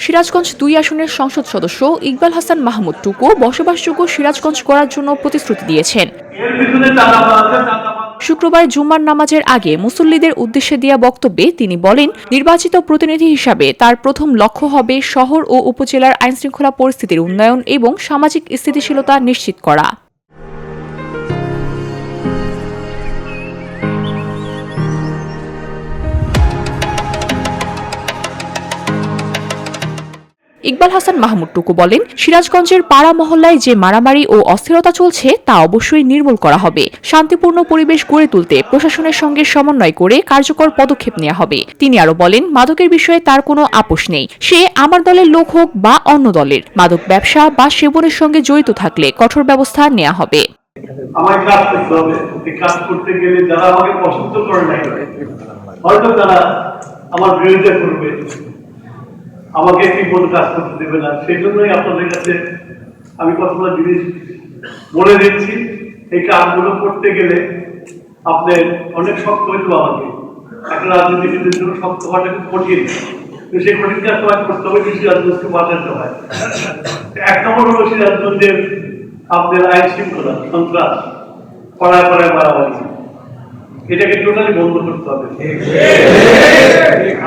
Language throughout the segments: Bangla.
সিরাজগঞ্জ 2 আসনের সংসদ সদস্য ইকবাল হাসান মাহমুদ টুকু বসবাসযোগ্য সিরাজগঞ্জ করার জন্য প্রতিশ্রুতি দিয়েছেন। শুক্রবার জুম্মার নামাজের আগে মুসল্লিদের উদ্দেশ্যে দেয়া বক্তব্যে তিনি বলেন, নির্বাচিত প্রতিনিধি হিসাবে তার প্রথম লক্ষ্য হবে শহর ও উপজেলার আইনশৃঙ্খলা পরিস্থিতির উন্নয়ন এবং সামাজিক স্থিতিশীলতা নিশ্চিত করা। ইকবাল হাসান মাহমুদ টুকু বলেন, সিরাজগঞ্জের পাড়া মহল্লায় যে মারামারি ও অস্থিরতা চলছে তা অবশ্যই নির্মূল করা হবে। শান্তিপূর্ণ পরিবেশ গড়ে তুলতে প্রশাসনের সঙ্গে সমন্বয় করে কার্যকর পদক্ষেপ নেওয়া হবে। তিনি আরো বলেন, মাদকের বিষয়ে তার কোনো আপোষ নেই। সে আমার দলের লোক হোক বা অন্য দলের, মাদক ব্যবসা বা সেবনের সঙ্গে জড়িত থাকলে কঠোর ব্যবস্থা নেওয়া হবে। আমার কাজ করতে হবে। এই কাজ করতে গেলে যারা আমাকে পছন্দ করে নাই, হয়তো তারা আমার বিরোধিতা করবে, আমাকে কি কোনো কাজ করতে দেবে না। সেই জন্যই আপনাদের কাছে আমি কতগুলো জিনিস বলে দিচ্ছি। এই কাজগুলো করতে গেলে আপনার অনেক শক্ত হইতে আমাকে, একটা রাজনীতিবিদের জন্য শক্ত হওয়াটা খুব কঠিন। তো সেই কঠিন কাজ করতে হবে, সিরাজগঞ্জকে বাঁচাতে হয়। 1 নম্বর হলো সিরাজগঞ্জের আপনাদের আইন শৃঙ্খলা, সন্ত্রাস, পাড়ায় পাড়ায় মারামারি, এটাকে টোটালি বন্ধ করতে হবে।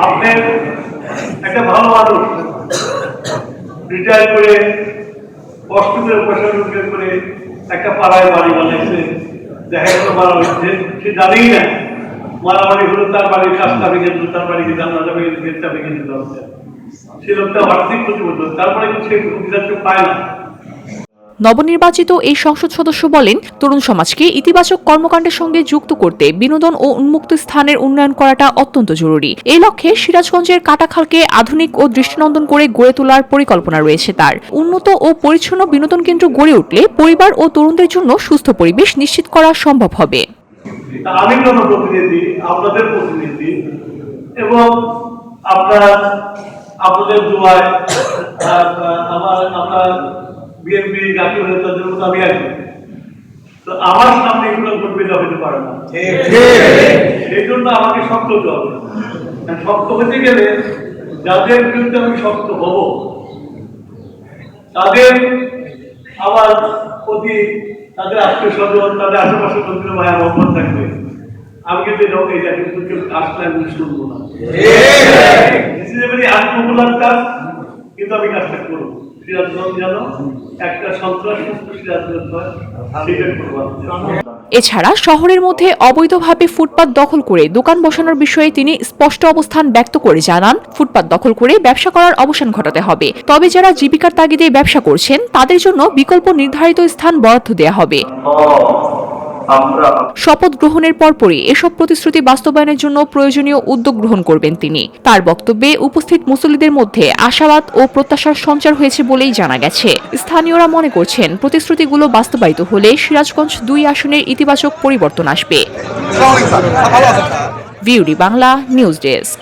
আপনার একটা ভালো মানুষ রিটায়ার করে কষ্ট করে পয়সা রোজগার করে একটা পাড়ায় বাড়ি বানাইছে, দেখা গেল মারা হচ্ছে, সে জানেই না মারামারি হলো তার বাড়ির কাজটা ভেঙে দিল, তার বাড়িকে জানলাটা ভেঙে দিল, গেটটা ভেঙে দিল। সে লোকটা আর্থিক ক্ষতিপূর্ণ, তারপরে কিন্তু সে অভিযোগ পায় না। নবনির্বাচিত এই সংসদ সদস্য বলেন, তরুণ সমাজকে ইতিবাচক কর্মকাণ্ডের সঙ্গে যুক্ত করতে বিনোদন ও উন্মুক্ত স্থানের উন্নয়ন করাটা অত্যন্ত জরুরি। এই লক্ষ্যে সিরাজগঞ্জের কাটাখালকে আধুনিক ও দৃষ্টিনন্দন করে গড়ে তোলার পরিকল্পনা রয়েছে তার। উন্নত ও পরিচ্ছন্ন বিনোদন কেন্দ্র গড়ে উঠলে পরিবার ও তরুণদের জন্য সুস্থ পরিবেশ নিশ্চিত করা সম্ভব হবে। আমি জনপ্রতিনিধি, আপনাদের প্রতিনিধি, এবং আপনাদের দোয়ায় আমরা বিএনপি জাতীয় নেতাদের মতো আমি আছি। তো আমার সামনে এগুলো ঘটবে হতে পারে না, সেই জন্য আমাকে শক্ত হতে হবে। শক্ত হতে গেলে যাদের বিরুদ্ধে আমি শক্ত হব, তাদের আমার প্রতি, তাদের আত্মীয় স্বজন, তাদের আশেপাশে বন্ধুরা ভাই মহব্বত থাকবে। আমি কিন্তু এটা কিন্তু কেউ কাজটা আমি শুনবো না। আত্মমূলক কাজ, কিন্তু আমি কাজটা করবো। এছাড়া শহরের মধ্যে অবৈধভাবে ফুটপাত দখল করে দোকান বসানোর বিষয়ে তিনি স্পষ্ট অবস্থান ব্যক্ত করে জানান, ফুটপাত দখল করে ব্যবসা করার অবসান ঘটাতে হবে। তবে যারা জীবিকার তাগিদে ব্যবসা করছেন তাদের জন্য বিকল্প নির্ধারিত স্থান বরাদ্দ দেওয়া হবে। শপথ গ্রহণের পরপরই এসব প্রতিশ্রুতি বাস্তবায়নের জন্য প্রয়োজনীয় উদ্যোগ গ্রহণ করবেন তিনি। তার বক্তব্যে উপস্থিত মুসল্লিদের মধ্যে আশাবাদ ও প্রত্যাশার সঞ্চার হয়েছে বলেই জানা গেছে। স্থানীয়রা মনে করছেন, প্রতিশ্রুতিগুলো বাস্তবায়িত হলে সিরাজগঞ্জ 2 আসনের ইতিবাচক পরিবর্তন আসবে। ভিউডি বাংলা নিউজ ডেস্ক।